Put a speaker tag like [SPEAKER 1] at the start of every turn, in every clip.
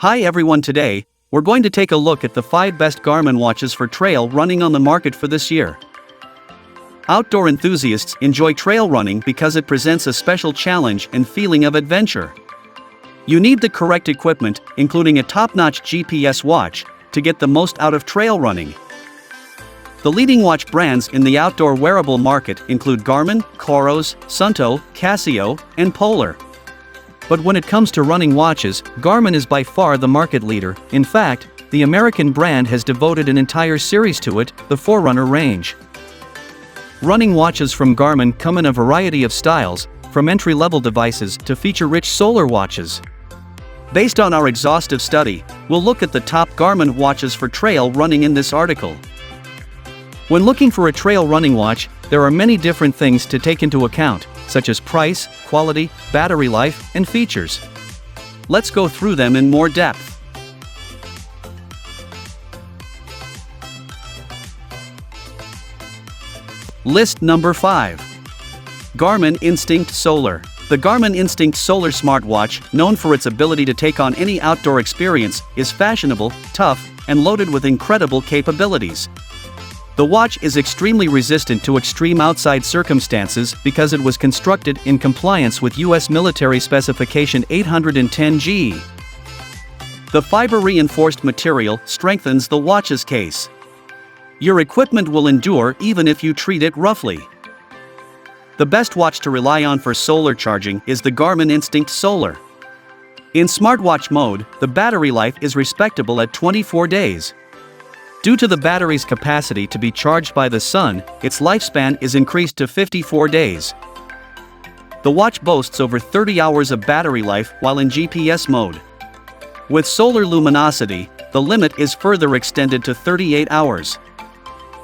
[SPEAKER 1] Hi everyone, today, we're going to take a look at the 5 best Garmin watches for trail running on the market for this year. Outdoor enthusiasts enjoy trail running because it presents a special challenge and feeling of adventure. You need the correct equipment, including a top-notch GPS watch, to get the most out of trail running. The leading watch brands in the outdoor wearable market include Garmin, Coros, Sunto, Casio, and Polar. But when it comes to running watches, Garmin is by far the market leader. In fact, the American brand has devoted an entire series to it, the Forerunner range. Running watches from Garmin come in a variety of styles, from entry-level devices to feature-rich solar watches. Based on our exhaustive study, we'll look at the top Garmin watches for trail running in this article. When looking for a trail running watch, there are many different things to take into account, such as price, quality, battery life, and features. Let's go through them in more depth. List number 5. Garmin Instinct Solar. The Garmin Instinct Solar smartwatch, known for its ability to take on any outdoor experience, is fashionable, tough, and loaded with incredible capabilities. The watch is extremely resistant to extreme outside circumstances because it was constructed in compliance with U.S. military specification 810G. The fiber-reinforced material strengthens the watch's case. Your equipment will endure even if you treat it roughly. The best watch to rely on for solar charging is the Garmin Instinct Solar. In smartwatch mode, the battery life is respectable at 24 days. Due to the battery's capacity to be charged by the sun, its lifespan is increased to 54 days. The watch boasts over 30 hours of battery life while in GPS mode. With solar luminosity, the limit is further extended to 38 hours.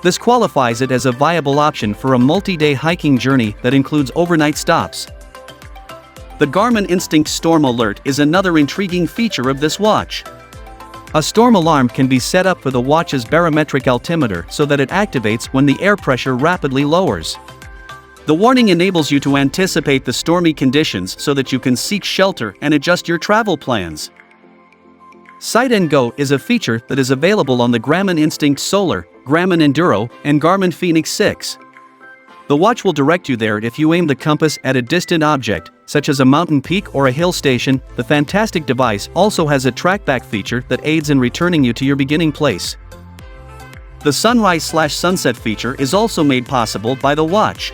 [SPEAKER 1] This qualifies it as a viable option for a multi-day hiking journey that includes overnight stops. The Garmin Instinct Storm Alert is another intriguing feature of this watch. A storm alarm can be set up for the watch's barometric altimeter so that it activates when the air pressure rapidly lowers. The warning enables you to anticipate the stormy conditions so that you can seek shelter and adjust your travel plans. Sight and Go is a feature that is available on the Garmin Instinct Solar, Garmin Enduro, and Garmin Fenix 6. The watch will direct you there if you aim the compass at a distant object, such as a mountain peak or a hill station. The fantastic device also has a trackback feature that aids in returning you to your beginning place. The sunrise/sunset feature is also made possible by the watch.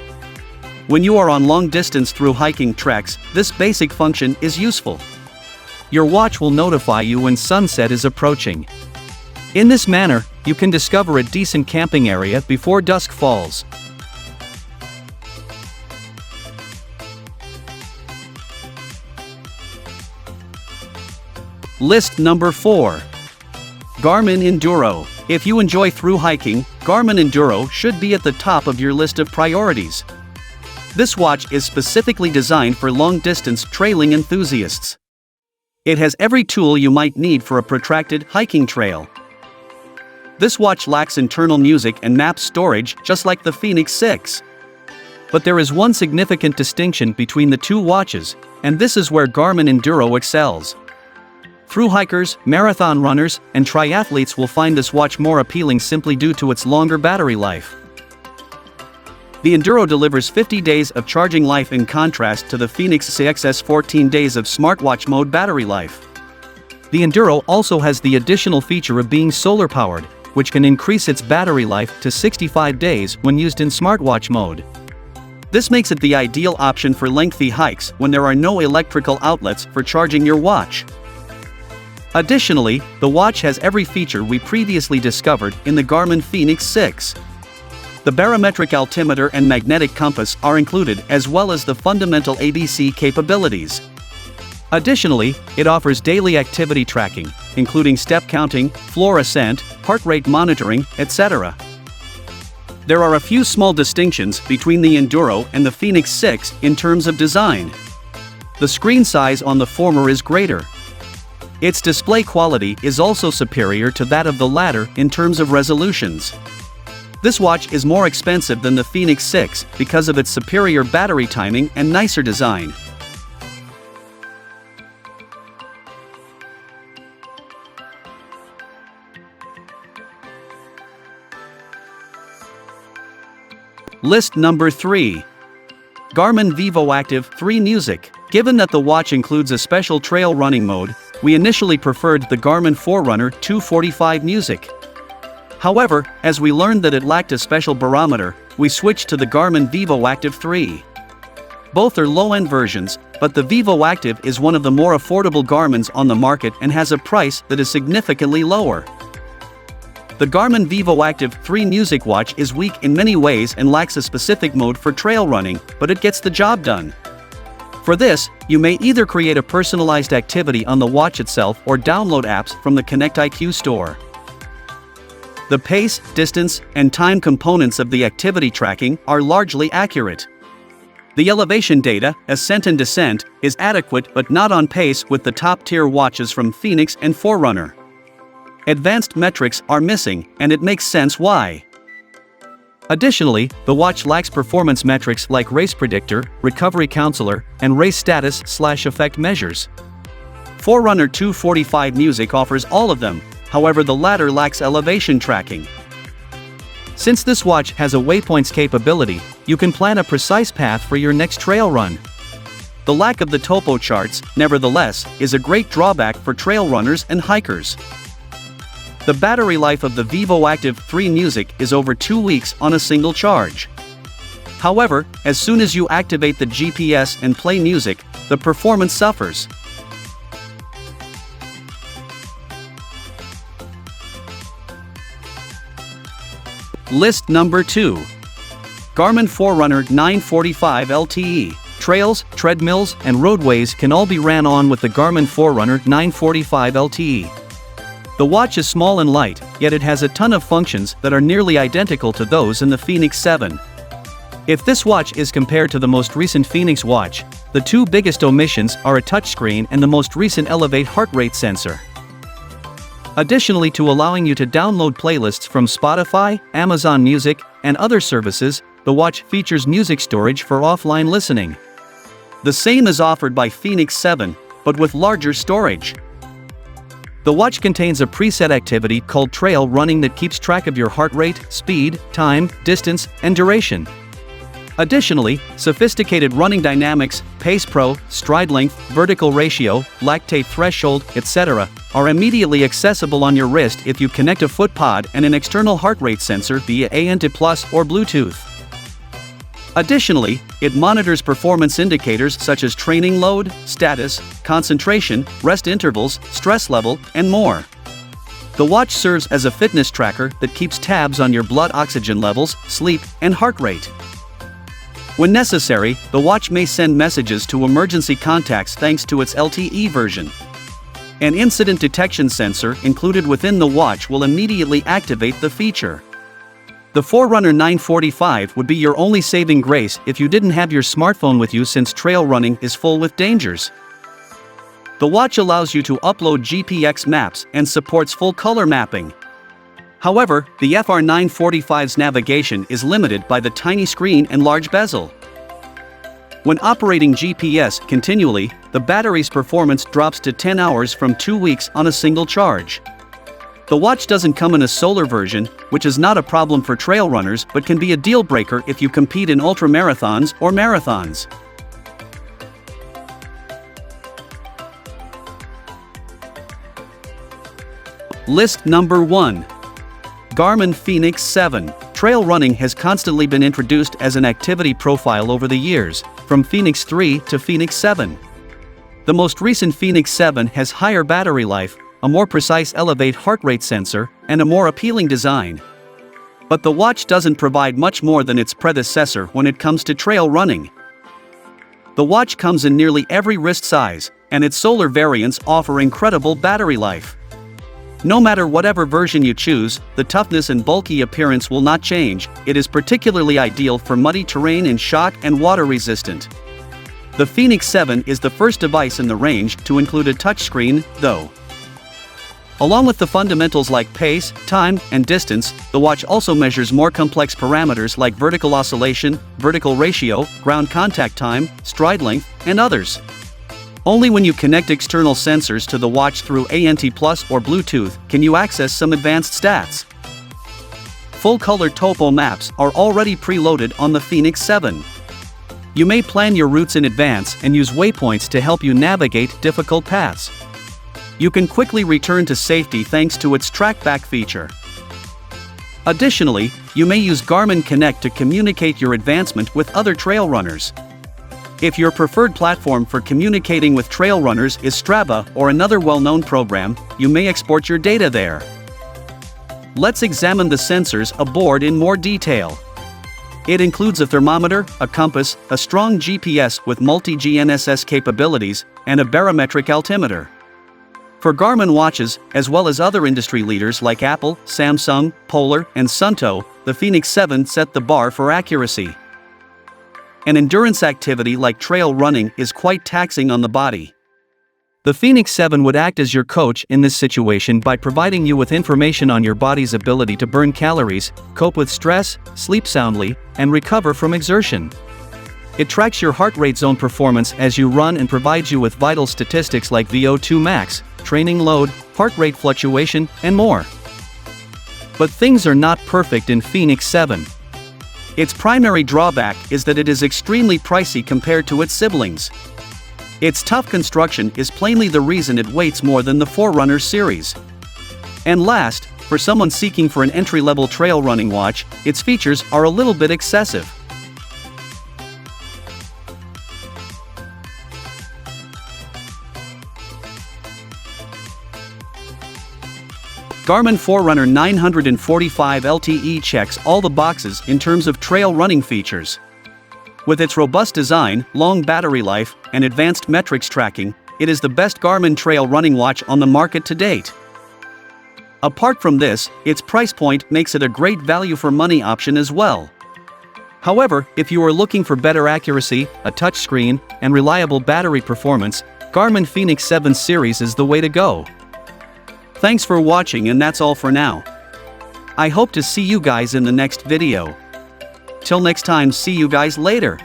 [SPEAKER 1] When you are on long distance through hiking treks, this basic function is useful. Your watch will notify you when sunset is approaching. In this manner, you can discover a decent camping area before dusk falls. List number 4. Garmin Enduro. If you enjoy through hiking, Garmin Enduro should be at the top of your list of priorities. This watch is specifically designed for long-distance trailing enthusiasts. It has every tool you might need for a protracted hiking trail. This watch lacks internal music and map storage, just like the Fenix 6. But there is one significant distinction between the two watches, and this is where Garmin Enduro excels. Through hikers, marathon runners, and triathletes will find this watch more appealing simply due to its longer battery life. The Enduro delivers 50 days of charging life in contrast to the Fenix 6's 14 days of smartwatch mode battery life. The Enduro also has the additional feature of being solar-powered, which can increase its battery life to 65 days when used in smartwatch mode. This makes it the ideal option for lengthy hikes when there are no electrical outlets for charging your watch. Additionally, the watch has every feature we previously discovered in the Garmin Fenix 6. The barometric altimeter and magnetic compass are included, as well as the fundamental ABC capabilities. Additionally, it offers daily activity tracking, including step counting, floor ascent, heart rate monitoring, etc. There are a few small distinctions between the Enduro and the Fenix 6 in terms of design. The screen size on the former is greater. Its display quality is also superior to that of the latter in terms of resolutions. This watch is more expensive than the Fenix 6 because of its superior battery timing and nicer design. List number 3. Garmin VivoActive 3 Music. Given that the watch includes a special trail running mode, we initially preferred the Garmin Forerunner 245 Music. However, as we learned that it lacked a special barometer, we switched to the Garmin VivoActive 3. Both are low-end versions, but the VivoActive is one of the more affordable Garmins on the market and has a price that is significantly lower. The Garmin VivoActive 3 Music watch is weak in many ways and lacks a specific mode for trail running, but it gets the job done. For this, you may either create a personalized activity on the watch itself or download apps from the Connect IQ store. The pace, distance, and time components of the activity tracking are largely accurate. The elevation data, ascent and descent, is adequate but not on pace with the top-tier watches from Fenix and Forerunner. Advanced metrics are missing, and it makes sense why. Additionally, the watch lacks performance metrics like race predictor, recovery counselor, and race status/effect measures. Forerunner 245 Music offers all of them, however the latter lacks elevation tracking. Since this watch has a waypoints capability, you can plan a precise path for your next trail run. The lack of the topo charts, nevertheless, is a great drawback for trail runners and hikers. The battery life of the VivoActive 3 Music is over 2 weeks on a single charge. However, as soon as you activate the GPS and play music, the performance suffers. List number 2. Garmin Forerunner 945 LTE. Trails, treadmills, and roadways can all be ran on with the Garmin Forerunner 945 LTE. The watch is small and light, yet it has a ton of functions that are nearly identical to those in the Fenix 7. If this watch is compared to the most recent Fenix watch, the two biggest omissions are a touchscreen and the most recent Elevate heart rate sensor. Additionally to allowing you to download playlists from Spotify, Amazon Music, and other services, the watch features music storage for offline listening. The same is offered by Fenix 7, but with larger storage. The watch contains a preset activity called trail running that keeps track of your heart rate, speed, time, distance, and duration. Additionally, sophisticated running dynamics, pace pro, stride length, vertical ratio, lactate threshold, etc. are immediately accessible on your wrist if you connect a foot pod and an external heart rate sensor via ANT+ or Bluetooth. Additionally, it monitors performance indicators such as training load, status, concentration, rest intervals, stress level, and more. The watch serves as a fitness tracker that keeps tabs on your blood oxygen levels, sleep, and heart rate. When necessary, the watch may send messages to emergency contacts thanks to its LTE version. An incident detection sensor included within the watch will immediately activate the feature. The Forerunner 945 would be your only saving grace if you didn't have your smartphone with you, since trail running is full with dangers. The watch allows you to upload GPX maps and supports full color mapping. However, the FR945's navigation is limited by the tiny screen and large bezel. When operating GPS continually, the battery's performance drops to 10 hours from 2 weeks on a single charge. The watch doesn't come in a solar version, which is not a problem for trail runners but can be a deal breaker if you compete in ultramarathons or marathons. List number 1. Garmin Fenix 7. Trail running has constantly been introduced as an activity profile over the years, from Fenix 3 to Fenix 7. The most recent Fenix 7 has higher battery life, a more precise Elevate heart rate sensor, and a more appealing design. But the watch doesn't provide much more than its predecessor when it comes to trail running. The watch comes in nearly every wrist size, and its solar variants offer incredible battery life. No matter whatever version you choose, the toughness and bulky appearance will not change. It is particularly ideal for muddy terrain and shock and water resistant. The Fenix 7 is the first device in the range to include a touchscreen, though. Along with the fundamentals like pace, time, and distance, the watch also measures more complex parameters like vertical oscillation, vertical ratio, ground contact time, stride length, and others. Only when you connect external sensors to the watch through ANT+ or Bluetooth can you access some advanced stats. full-color topo maps are already preloaded on the Fenix 7. You may plan your routes in advance and use waypoints to help you navigate difficult paths. You can quickly return to safety thanks to its trackback feature. Additionally, you may use Garmin Connect to communicate your advancement with other trail runners. If your preferred platform for communicating with trail runners is Strava or another well-known program, you may export your data there. Let's examine the sensors aboard in more detail. It includes a thermometer, a compass, a strong GPS with multi-GNSS capabilities, and a barometric altimeter. For Garmin watches, as well as other industry leaders like Apple, Samsung, Polar, and Sunto, the Fenix 7 set the bar for accuracy. An endurance activity like trail running is quite taxing on the body. The Fenix 7 would act as your coach in this situation by providing you with information on your body's ability to burn calories, cope with stress, sleep soundly, and recover from exertion. It tracks your heart rate zone performance as you run and provides you with vital statistics like VO2 max, training load, heart rate fluctuation, and more. But things are not perfect in Fenix 7. Its primary drawback is that it is extremely pricey compared to its siblings. Its tough construction is plainly the reason it weighs more than the Forerunner series. And last, for someone seeking for an entry-level trail running watch, its features are a little bit excessive. Garmin Forerunner 945 LTE checks all the boxes in terms of trail running features. With its robust design, long battery life, and advanced metrics tracking, it is the best Garmin trail running watch on the market to date. Apart from this, its price point makes it a great value for money option as well. However, if you are looking for better accuracy, a touchscreen, and reliable battery performance, Garmin Fenix 7 series is the way to go. Thanks for watching, and that's all for now. I hope to see you guys in the next video. Till next time, see you guys later.